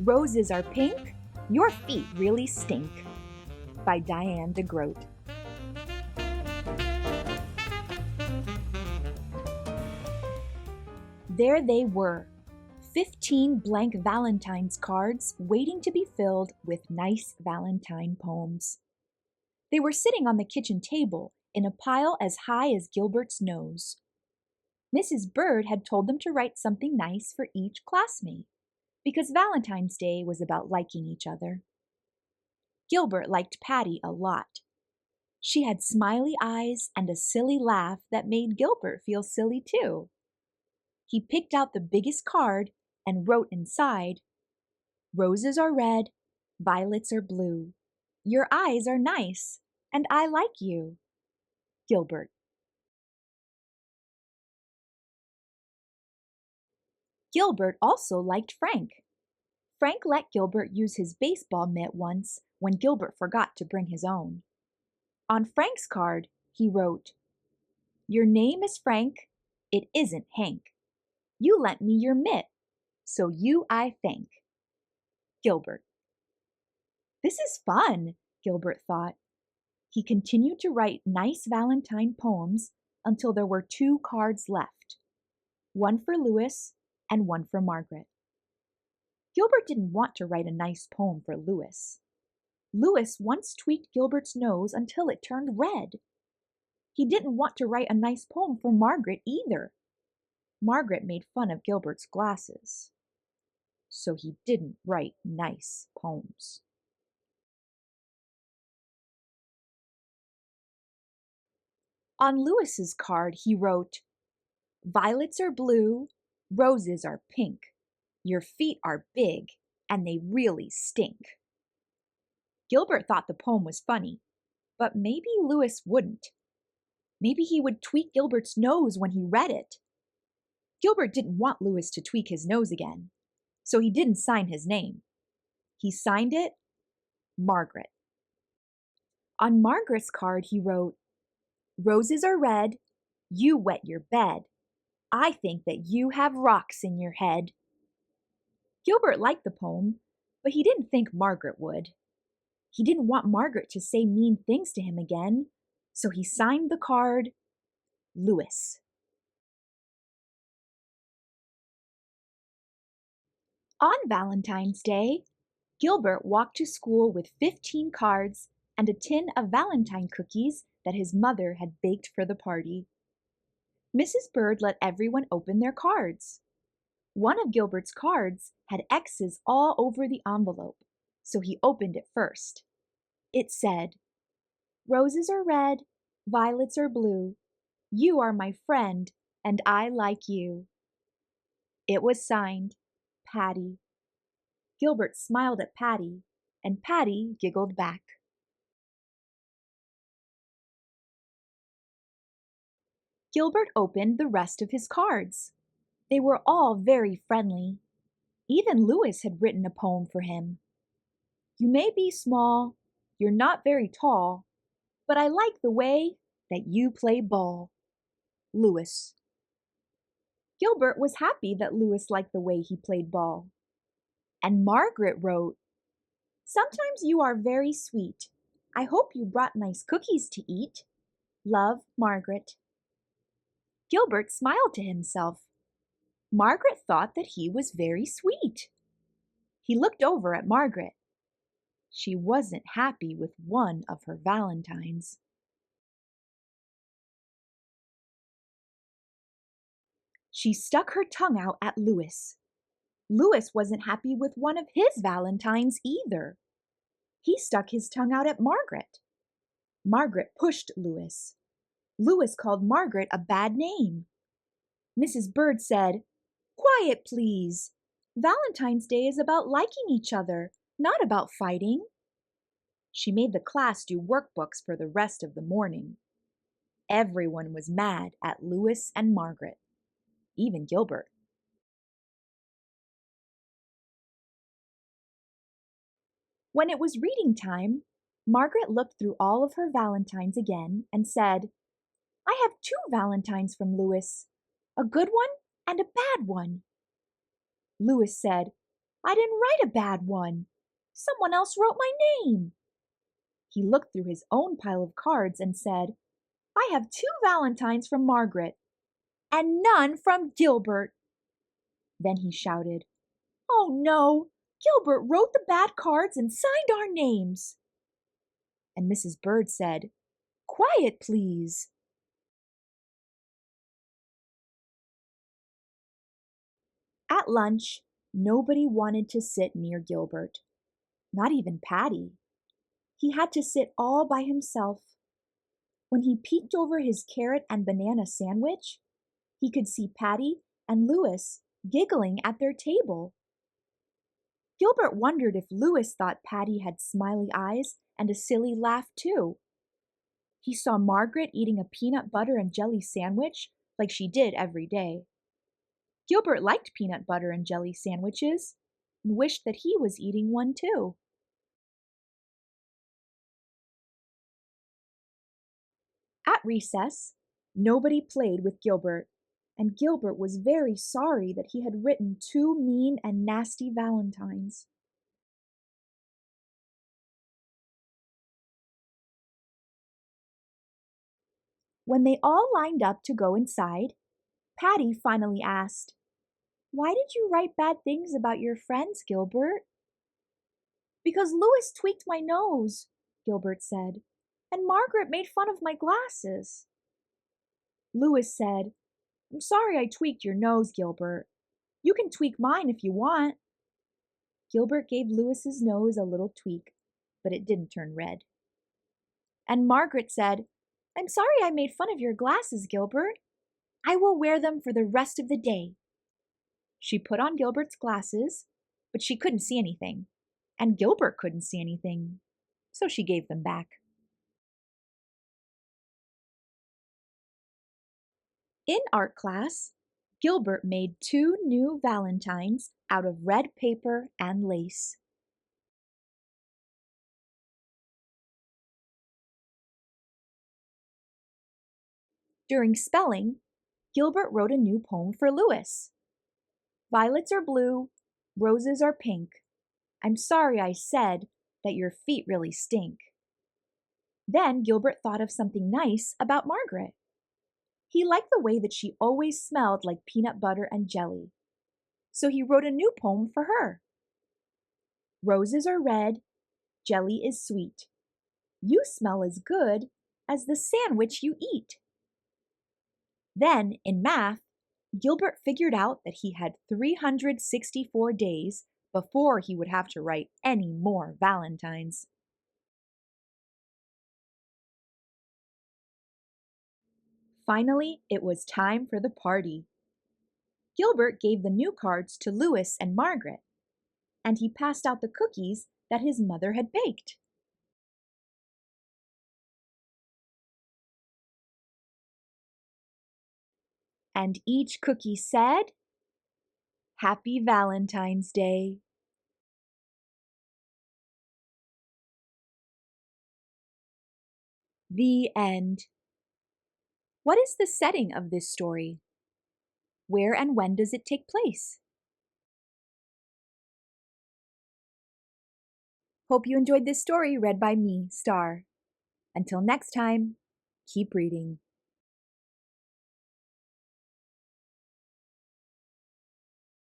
Roses are pink, your feet really stink. By Diane deGroat. There they were, 15 blank Valentine's cards waiting to be filled with nice Valentine poems. They were sitting on the kitchen table in a pile as high as Gilbert's nose. Mrs. Bird had told them to write something nice for each classmate, because Valentine's Day was about liking each other. Gilbert liked Patty a lot. She had smiley eyes and a silly laugh that made Gilbert feel silly too. He picked out the biggest card and wrote inside, "Roses are red, violets are blue. Your eyes are nice, and I like you. Gilbert." Gilbert also liked Frank. Frank let Gilbert use his baseball mitt once when Gilbert forgot to bring his own. On Frank's card, he wrote, "Your name is Frank, it isn't Hank. You lent me your mitt, so you I thank. Gilbert." This is fun, Gilbert thought. He continued to write nice Valentine poems until there were 2 cards left, one for Louis and one for Margaret. Gilbert didn't want to write a nice poem for Louis. Louis once tweaked Gilbert's nose until it turned red. He didn't want to write a nice poem for Margaret either. Margaret made fun of Gilbert's glasses. So he didn't write nice poems. On Louis's card, he wrote, "Violets are blue, roses are pink. Your feet are big, and they really stink." Gilbert thought the poem was funny, but maybe Louis wouldn't. Maybe he would tweak Gilbert's nose when he read it. Gilbert didn't want Louis to tweak his nose again, so he didn't sign his name. He signed it, Margaret. On Margaret's card, he wrote, "Roses are red, you wet your bed. I think that you have rocks in your head." Gilbert liked the poem, but he didn't think Margaret would. He didn't want Margaret to say mean things to him again, so he signed the card, Louis. On Valentine's Day, Gilbert walked to school with 15 cards and a tin of Valentine cookies that his mother had baked for the party. Mrs. Bird let everyone open their cards. One of Gilbert's cards had X's all over the envelope, so he opened it first. It said, "Roses are red, violets are blue. You are my friend, and I like you." It was signed, Patty. Gilbert smiled at Patty, and Patty giggled back. Gilbert opened the rest of his cards. They were all very friendly. Even Louis had written a poem for him. "You may be small, you're not very tall, but I like the way that you play ball." Louis. Gilbert was happy that Louis liked the way he played ball. And Margaret wrote, "Sometimes you are very sweet. I hope you brought nice cookies to eat. Love, Margaret." Gilbert smiled to himself. Margaret thought that he was very sweet. He looked over at Margaret. She wasn't happy with one of her Valentines. She stuck her tongue out at Louis. Louis wasn't happy with one of his Valentines either. He stuck his tongue out at Margaret. Margaret pushed Louis. Louis called Margaret a bad name. Mrs. Bird said, "Quiet, please. Valentine's Day is about liking each other, not about fighting." She made the class do workbooks for the rest of the morning. Everyone was mad at Louis and Margaret, even Gilbert. When it was reading time, Margaret looked through all of her Valentines again and said, "I have 2 Valentines from Louis, a good one and a bad one." Louis said, I didn't write a bad one. Someone else wrote my name. He looked through his own pile of cards and said, I have 2 valentines from Margaret and none from Gilbert. Then he shouted, Oh no! Gilbert wrote the bad cards and signed our names. And Mrs. Bird said, Quiet, please. At lunch, nobody wanted to sit near Gilbert, not even Patty. He had to sit all by himself. When he peeked over his carrot and banana sandwich, he could see Patty and Louis giggling at their table. Gilbert wondered if Louis thought Patty had smiley eyes and a silly laugh too. He saw Margaret eating a peanut butter and jelly sandwich like she did every day. Gilbert liked peanut butter and jelly sandwiches and wished that he was eating one too. At recess, nobody played with Gilbert, and Gilbert was very sorry that he had written 2 mean and nasty valentines. When they all lined up to go inside, Patty finally asked, Why did you write bad things about your friends, Gilbert? Because Louis tweaked my nose, Gilbert said, and Margaret made fun of my glasses. Louis said, I'm sorry I tweaked your nose, Gilbert. You can tweak mine if you want. Gilbert gave Louis's nose a little tweak, but it didn't turn red. And Margaret said, I'm sorry I made fun of your glasses, Gilbert. I will wear them for the rest of the day. She put on Gilbert's glasses, but she couldn't see anything, and Gilbert couldn't see anything, so she gave them back. In art class, Gilbert made 2 new valentines out of red paper and lace. During spelling, Gilbert wrote a new poem for Louis. Violets are blue, roses are pink. I'm sorry I said that your feet really stink. Then Gilbert thought of something nice about Margaret. He liked the way that she always smelled like peanut butter and jelly. So he wrote a new poem for her. Roses are red, jelly is sweet. You smell as good as the sandwich you eat. Then, in math, Gilbert figured out that he had 364 days before he would have to write any more valentines. Finally, it was time for the party. Gilbert gave the new cards to Louis and Margaret, and he passed out the cookies that his mother had baked. And each cookie said, Happy Valentine's Day. The end. What is the setting of this story? Where and when does it take place? Hope you enjoyed this story read by me, Star. Until next time, keep reading.